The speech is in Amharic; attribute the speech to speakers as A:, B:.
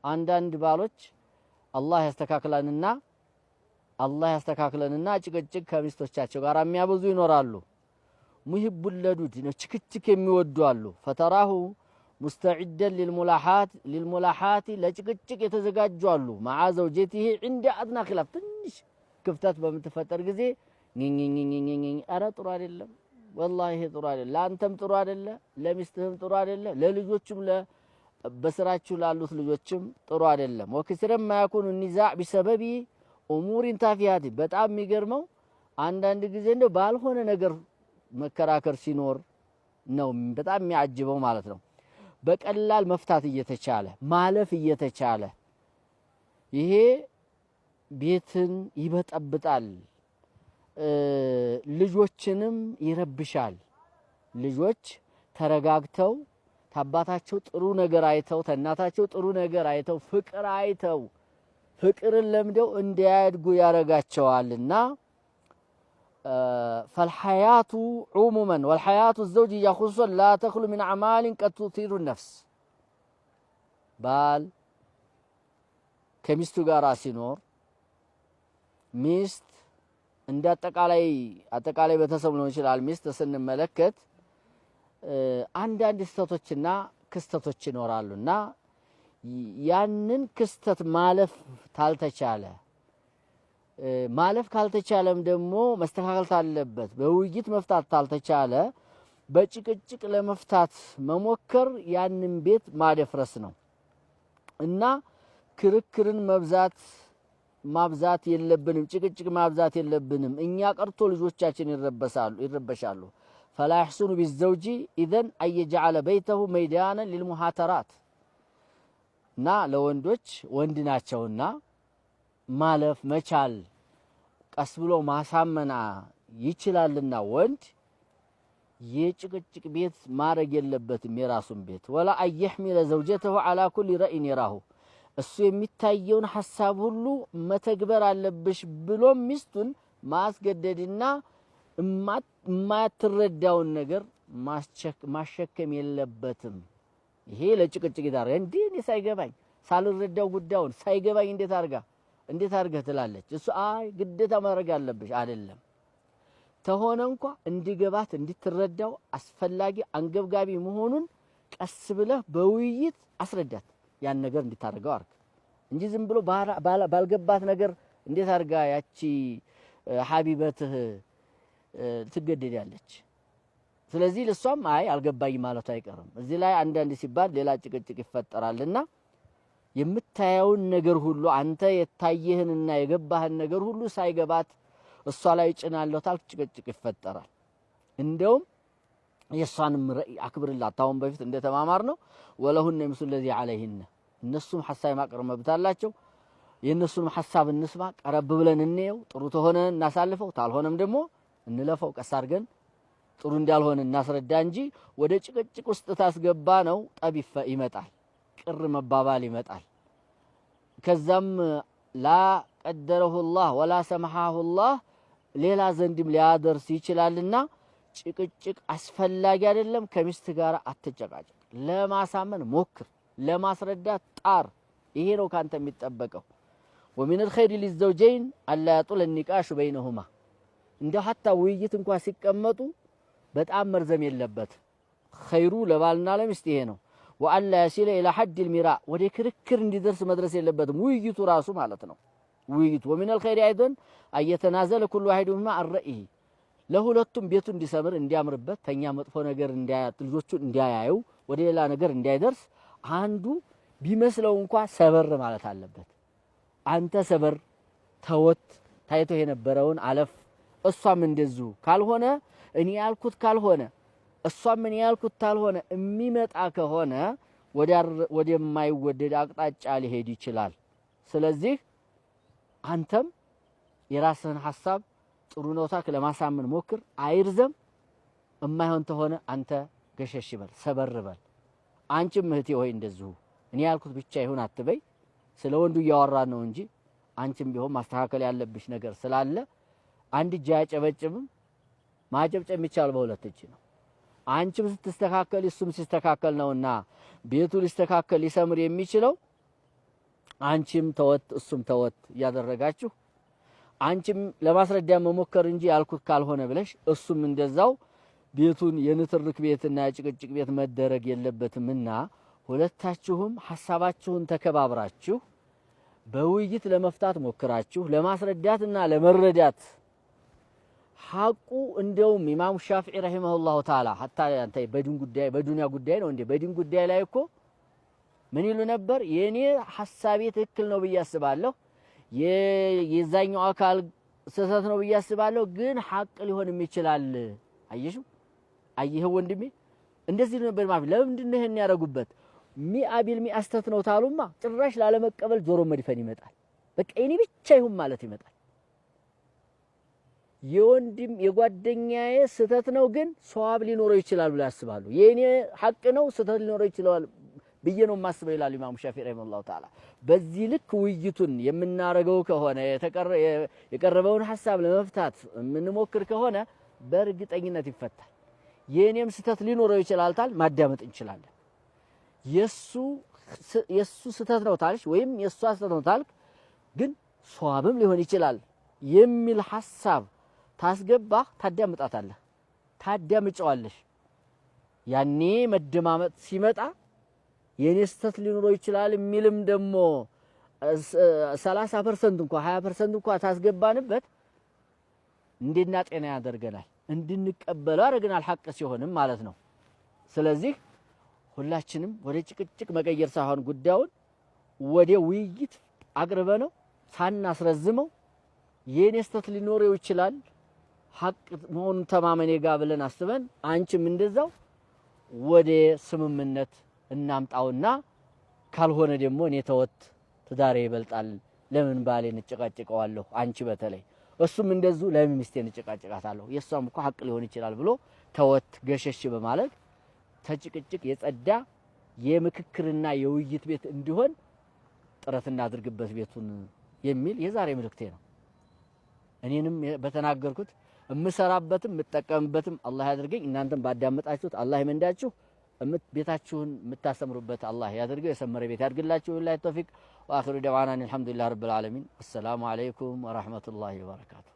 A: አንዳንድ ባሎች አላህ ያስተካክለንና ጭቅጭቅ ከሚስቶቻቸው ጋር የሚያበዙ ይኖራሉ። ሙሂቡል ለዱድ ነው ችክችክ የሚወዱ አሉ። ፈተራሁ ሙስተዒደን ሊልሙላሓት ለጭቅጭቅ የተዘጋጁ አሉ። መዓ ዘውጀቲሂ ዒንደ አድና ኺላፍ ትንሽ ክፍተት በምትፈጠር ጊዜ ኧረ ጥሩ አይደለም ወላሂ ይሄ ጥሩ አይደለም፣ ለአንተም ጥሩ አይደለም፣ ለሚስትህም ጥሩ አይደለም፣ ለልጆችም በስራችሁ ላሉት ልጆችም ጥሩ አይደለም። ወክስረም ማያኩኑ ኒዛዕ ቢሰበቢ ኡሙሪን ታፊያት በጣም የሚገርመው አንዳንድ ጊዜ እንደው ባልሆነ ነገር መከራከር ሲኖር ነው በጣም የሚያጅበው ማለት ነው። በቀላል መፍታት እየተቻለ ማለፍ እየተቻለ ይሄ ቤትን ይበጠብጣል፣ ልጆችንም ይረብሻል። ልጆች ተረጋግተው ታባታቸው ጥሩ ነገር አይተው ተናታቸው ጥሩ ነገር አይተው ፍቅርን ለምደው እንዲያድጉ ያረጋቸዋልና فالحياة عموما والحياة الزوجية خصوصا لا تخلو من أعمال قد تثير النفس بال ከሚስቱ ጋር ሲኖር ሚስት እንደ አጠቃላይ ቤተሰብ ነው ይችላል። ሚስት ስንመለከት አንዳንድ ስህተቶችና ክስተቶች ይኖራሉና ያንን ክስተት ማለፍ ካልተቻለም ደግሞ መስተካከል ታለበት በውይይት መፍታት ታልተቻለ በጭቅጭቅ ለመፍታት መሞከር ያንን ቤት ማደፍረስ ነው እና ክርክርን ማብዛት የለብንም፣ ጭቅጭቅ ማብዛት የለብንም። እኛ ቀርቶ ልጆቻችን ይረበሻሉ። فلا يحسن بالزوج اذن ان يجعل بيته ميدانا للمهاترات ና ለወንዶች ወንድ ናቸውና ማለፍ መቻል ቀስ ብሎ ማሳመና ይችላልና ወንድ የጭቅጭቅ ቤት ማረግ የለበትም የራሱን ቤት ወላ አይህሚለ ዘውጀته على كل رأي يراه እሱ የሚታየውን ሐሳብ ሁሉ መተግበር አለብሽ ብሎ ሚስቱን ማስገደድና ማትረዳውን ነገር ማሸከም የለበትም። ይሄ ለጭቅጭቅ ይዳረጋል። እንዴ እኔ ሳይገባኝ ሳልረዳው ጉዳዩን ሳይገባኝ እንዴት አርጋ ትላለች። እሱ አይ ግዴታ ማድረግ አለብሽ አይደለም። ተሆነ እንኳን እንዲገባት እንድትረዳው አስፈላጊ አንገብጋቢ መሆኑን ቀስ ብለህ በውይይት አስረዳት። ያን ነገር እንድታረጋው አርግ እንጂ ዝም ብሎ ባልገባት ነገር እንዴት አርጋ ያቺ ሐቢበትህ ትገደዳለች። ስለዚህ ለሷም አይ አልገባኝ ማለት አይቀርም። እዚህ ላይ አንዳንድ ሲባል ሌላ ጭቅጭቅ ይፈጠራልና የምታየውን ነገር ሁሉ አንተ የታየህንና የገባህን ነገር ሁሉ ሳይገባት እሷ ላይ ጭናለሁ ታልክ ጭቅጭቅ ይፈጠራል። እንደውም የሷንም ረእይ አክብርላት። ታውን በፊት እንደተማማር ነው ወለሁን ምስል ለዚ عليهن እነሱም ሐሳብ ማቅረብ መብት አላቸው። የነሱንም ሐሳብ እንስማ፣ ቀረብ ብለን እንየው። ጥሩ ተሆነ እናሳልፈው፣ ታልሆነም ደግሞ እንለፈው። ቀስ አድርገን ጥሩ እንዳልሆነ እናስረዳ እንጂ ወደ ጭቅጭቅ ውስጥ ታስገባ ነው ጠብ ይመጣል፣ ቅር መባባል ይመጣል። ከዛም ላ ቀደረሁ الله ወላ ሰማሐሁ الله ሌላ ዘንድም ሊያደርስ ይችላልና ጭቅጭቅ አስፈላጊ አይደለም። ከሚስት ጋር አትጨቃጨቅ፣ ለማሳመን ሞክር፣ ለማስረዳት ጣር። ይሄ ነው ካንተ የሚጠበቀው። ومن الخير للزوجين الا يطول النقاش بينهما እንደ hatta ውይይት እንኳን ሲቀመጡ በጣም መርዘም የለበት። ኸይሩ ለባልና ለሚስት ይሄ ነው። وألا يصل إلى حد المراء ወደ ክርክር እንዲደርስ መድረስ የለበትም ውይይቱ ራሱ ማለት ነው። ውይይቱ ومن الخير ايضا ان يتنازل كل واحد منهما عن رأيه ለሁለቱም ቤቱ እንዲሰምር እንዲያምርበት ተኛ መጥፎ ነገር እንዲያያት ልጆቹ እንዲያያዩ ወደ ሌላ ነገር እንዳይደርስ አንዱ ቢመስለው እንኳን ሰበር ማለት አለበት። አንተ ሰበር ተወት ታይቶ የነበረውን አለፍ። እሷም እንደዚሁ ካልሆነ እኔ ያልኩት ካልሆነ እሷም እኔ ያልኩት ካልሆነ የሚመጣ ከሆነ ወደ የማይወደድ አቅጣጫ ሊሄድ ይችላል። ስለዚህ አንተም የራስህን ሐሳብ ጥሩ ነው ታክ ለማሳመን ሞክር፣ አይርዘም። እማይሆን ተሆነ አንተ ገሸሽ በል ሰበር በል። አንቺም እህቴ ሆይ እንደዚሁ እኔ ያልኩት ብቻ ይሁን አትበይ። ስለ ወንዱ ያወራን ነው እንጂ አንቺም ቢሆን ማስተካከል ያለብሽ ነገር ስላለ አንድ እጅ አያጨበጭብም። ማጨብጨብ የሚቻለው በሁለት እጅ ነው። አንቺም ስትስተካከል እሱም ሲስተካከል ነውና ቤቱ ሊስተካከል ሊሰምር የሚችለው አንቺም ተወት እሱም ተወት ያደረጋችሁ አንቺም ለማስረዳ መሞከር እንጂ ያልኩት ካልሆነ ብለሽ እሱም እንደዛው ቤቱን የንትርክ ቤትና የጭቅጭቅ ቤት መደረግ የለበትምና ሁለታችሁም ሐሳባችሁን ተከባብራችሁ በውይይት ለመፍታት ሞክራችሁ ለማስረዳትና ለመረዳት ሐቁ እንደውም ኢማሙ ሻፊዒ ረሂመሁላሁ ተዓላ ሐታ አንተ በዲን ጉዳይ በዱንያ ጉዳይ ነው እንዴ በዲን ጉዳይ ላይ እኮ ምን ይሉ ነበር የኔ ሐሳቤ ትክክል ነው ብያስባለሁ የዛኛው አካል ስህተት ነው ብያስባለሁ ግን ሐቅ ሊሆንም ይችላል አየህ ወንድሜ እንደዚህ ነበር ማለት ለምንድን ነው ይሄን ያረጉበት ሚአ ቢልሚአ ስተት ነው ታሉማ ጭራሽ ላለመቀበል ጆሮ መድፈን ይመጣል በቃ እኔ ብቻ ይሁን ማለት ይመጣል የወንድም የጓደኛዬ ስተት ነው ግን ሷብ ሊኖረው ይችላል ብለው ያስባሉ የኔ ሐቅ ነው ስተት ሊኖረው ይችላል ብዬ ነው ማስበው ይላል ኢማሙ ሻፊዒ ረሂመሁላሁ ተዓላ በዚህ ልክ ውይይቱን የምናረገው ከሆነ የቀረበውን ሐሳብ ለመፍታት የምንሞክር ከሆነ በእርግጠኝነት ይፈታል የኔም ስተት ሊኖረው ይችላል ታል ማዳመጥ እንችላለን የሱ ስተት ነው ታልሽ ወይም የሷ ስተት ነው ታልክ ግን ሷብም ሊሆን ይችላል የሚል ሐሳብ ታስገባ ታዳምጣታለህ ታዳምጫዋለሽ ያኔ መደማመጥ ሲመጣ የኔ ስተት ሊኖረው ይችላል የሚልም ደግሞ 30% እንኳን 20% እንኳን ታስገባንበት እንዴና ጤና ያደርገናል እንድንቀበለው አረጋናል ሐቅ ሲሆንም ማለት ነው ስለዚህ ሁላችንም ወደ ጭቅጭቅ መቀየር ሳይሆን ጉዳዩን ወደ ውይይት አቅርበነው ሳናስረዝመው የኔ ስተት ሊኖረው ይችላል ሐቅ መሆኑን ተማመኔ ጋር ብለን አስበን አንቺም እንደዛው ወደ ስምምነት እናምጣውና ካልሆነ ደግሞ እኔ ተወት ትዳሬ ይበልጣል ለምን ባሌን እጨቃጨቀዋለሁ አንቺ በተለይ እሱም እንደዚሁ ለምን ሚስቴን እጨቃጨቃታለሁ የሷም እኮ ሐቅ ሊሆን ይችላል ብሎ ተወት ገሸሽ በማለት ተጭቅጭቅ የጸዳ የምክክርና የውይይት ቤት እንዲሆን ጥረት እናድርግበት ቤቱን የሚል የዛሬ መልእክቴ ነው እኔንም በተናገርኩት እምሰራበትም ምጠቀምበትም አላህ ያድርገኝ እናንተም ባዳመጣችሁት አላህ ይመንዳችሁ ቤታችሁን ምታሰምሩበት አላህ ያድርገው የሰመረ ቤት ያድርግላችሁ ወላሂ ተውፊቅ ወአኺሩ ደዋና አልሐምዱሊላሂ ረብል ዓለሚን አሰላሙ አለይኩም ወራህመቱላሂ ወበረካቱ